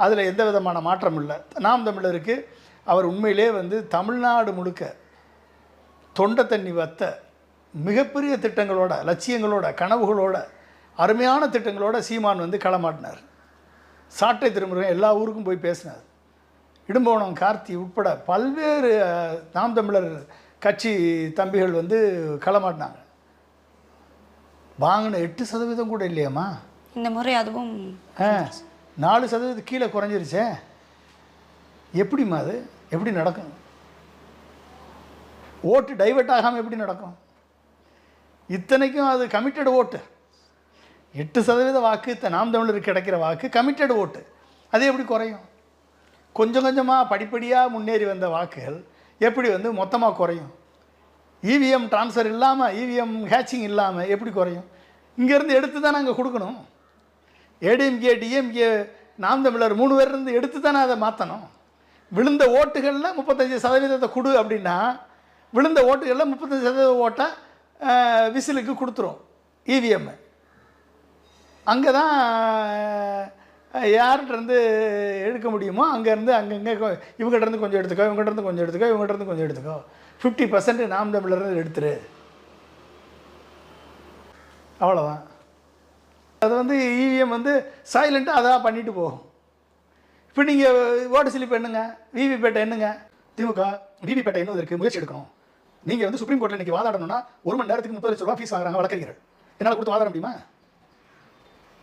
அதில் எந்த விதமான மாற்றம் இல்லை. நாம் தமிழருக்கு அவர் உண்மையிலே வந்து தமிழ்நாடு முழுக்க தொண்டை தண்ணி வத்த மிகப்பெரிய திட்டங்களோட, லட்சியங்களோட, கனவுகளோட, அருமையான திட்டங்களோட சீமான் வந்து களமாட்டினார். சாட்டை திருமுருகன் எல்லா ஊருக்கும் போய் பேசினார். இடும்போனம் கார்த்தி உட்பட பல்வேறு நாம் தமிழர் கட்சி தம்பிகள் வந்து களமாட்டினாங்க. வாங்கின 8% கூட இல்லையாம்மா இந்த முறை. அதுவும் 4% கீழே குறைஞ்சிருச்சே. எப்படிம்மா அது எப்படி நடக்கும்? ஓட்டு டைவெர்ட் ஆகாமல் எப்படி நடக்கும்? இத்தனைக்கும் அது கமிட்டட் ஓட்டு. 8% வாக்கு நாம் தமிழருக்கு கிடைக்கிற வாக்கு கமிட்டட் ஓட்டு. அது எப்படி குறையும்? கொஞ்சம் கொஞ்சமாக படிப்படியாக முன்னேறி வந்த வாக்குகள் எப்படி வந்து மொத்தமாக குறையும்? இவிஎம் ட்ரான்ஸ்ஃபர் இல்லாமல், இவிஎம் ஹேச்சிங் இல்லாமல் எப்படி குறையும்? இங்கேருந்து எடுத்து தான் நாங்கள் கொடுக்கணும். ஏடிஎம்கே, டிஎம்கே, நாம் தமிழர் 3 பேர்லேருந்து எடுத்து தானே அதை மாற்றணும். விழுந்த ஓட்டுகளில் 35% கொடு அப்படின்னா, விழுந்த ஓட்டுகளில் 35% ஓட்டை விசிலுக்கு கொடுத்துரும் இவிஎம். அங்கே தான் யார்கிட்டருந்து எடுக்க முடியுமோ அங்கேருந்து அங்கங்கே இவங்ககிட்டருந்து கொஞ்சம் எடுத்துக்கோ, இவங்ககிட்டருந்து கொஞ்சம் எடுத்துக்கோ, இவங்ககிட்டருந்து கொஞ்சம் எடுத்துக்கோ. 50% நாம் தமிழர் எடுத்துரு, அவ்வளோதான். அது வந்து இவிஎம் வந்து சைலண்ட்டாக அதாக பண்ணிட்டு போகும். இப்போ நீங்கள் ஓட்டு ஸ்லிப் எண்ணுங்க, விவிபேட்டை எண்ணுங்க. திமுக விவிபேட்டை எண்ணுவதற்கு முயற்சி எடுக்கணும். நீங்கள் வந்து சுப்ரீம் கோர்ட்டில் இன்றைக்கி வாதாடணும்னா 1 மணி நேரத்துக்கு 30 லட்ச ரூபா ஃபீஸ் வாங்குறாங்க வழக்கறிஞர்கள். என்னால் கொடுத்து வாதாட முடியுமா?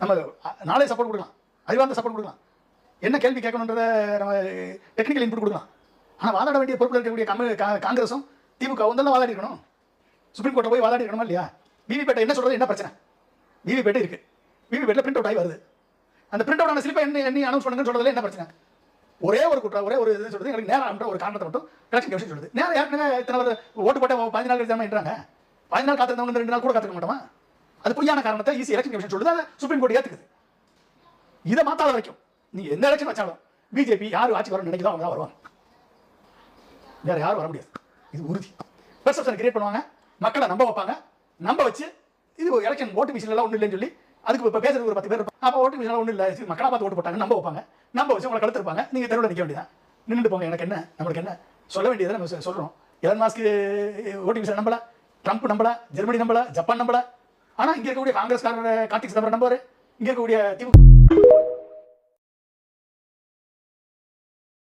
நம்ம நாளே சப்போர்ட் கொடுக்கலாம், அறிவார்ந்த சப்போர்ட் கொடுக்கலாம், என்ன கேள்வி கேட்கணுன்றத நம்ம டெக்னிக்கல் இன்புட் கொடுக்கலாம். ஆனால் வாதாட வேண்டிய பொறுப்பில் இருக்கக்கூடிய காங்கிரஸும் திமுகவும் தான் வாதாடி இருக்கணும். சுப்ரீம் கோர்ட்டை போய் வாதாடி இருக்கணுமா இல்லையா? விவிபேட்டை என்ன சொல்கிறது? என்ன பிரச்சனை? விவிபேட்டை இருக்குது, விவிபேட்டில் பிரிண்ட் அவுட் ஆகி வருது. அந்த பிரிண்ட் அவுட் ஆன ஸ்லிப்பை என்ன அனௌன்ஸ் பண்ணுங்கன்னு சொல்கிறதுல என்ன பிரச்சனை? ஒரே ஒரு குற்றம், ஒரே ஒரு இது சொல்கிறது, எனக்கு நேரம் ஒரு காரணத்தை மட்டும் எலெக்ஷன் கமிஷன் சொல்லுது. நேரம் ஏற்கனவே இத்தனை ஓட்டு போட்ட 15 நாள் கழிச்சு என்றாங்க. 15 நாள் காத்திருந்தவங்க 2 நாள் கூட காத்துக்க மாட்டோமா? அது பொய்யான காரணத்தை ஈஸி எலெக்ஷன் கமிஷன் சொல்லுது, அதை சுப்ரீம் கோர்ட் ஏற்றுக்குது. இதை மாற்றாத வரைக்கும் நீங்கள் எந்த எலெக்ஷன் வச்சாலும் பிஜேபி யார் ஆட்சி வரணும்னு நினைக்கிறதோ அவங்க தான் வருவாங்க. வேறு யாரும் வர முடியாது. இது உறுதி. பெர்செப்ஷன் கிரியேட் பண்ணுவாங்க, மக்களை நம்ப வைப்பாங்க. நம்ப வச்சு இது எலெக்ஷன் ஓட்டு மிஷின்லாம் ஒன்றும் இல்லைன்னு சொல்லி அதுக்கு இப்போ பேசுறது ஒரு 10 பேர் இருப்பாங்க. அப்போ ஓட்டு மிஷின்லாம் ஒன்றும் இல்லை, மக்களாக பார்த்து ஓட்டு போட்டாங்க, நம்ப வைப்பாங்க. நம்ப வச்சு உங்களை கழுத்திருப்பாங்க. நீங்கள் தெருவில் நிற்க வேண்டியதான், நின்றுட்டு போங்க, எனக்கு என்ன, நம்மளுக்கு என்ன சொல்ல வேண்டியதை நம்ம சொல்கிறோம். எலன் மாஸ்க்கு ஓட்டு மிஷின் நம்பல, ட்ரம்ப் நம்பல, ஜெர்மனி நம்பல, ஜப்பான் நம்பல. ஆனால் இங்கே இருக்கக்கூடிய காங்கிரஸ்காரர் கார்த்திக் சிதம்பரம் நம்புவார், இங்கே இருக்கக்கூடிய திமுக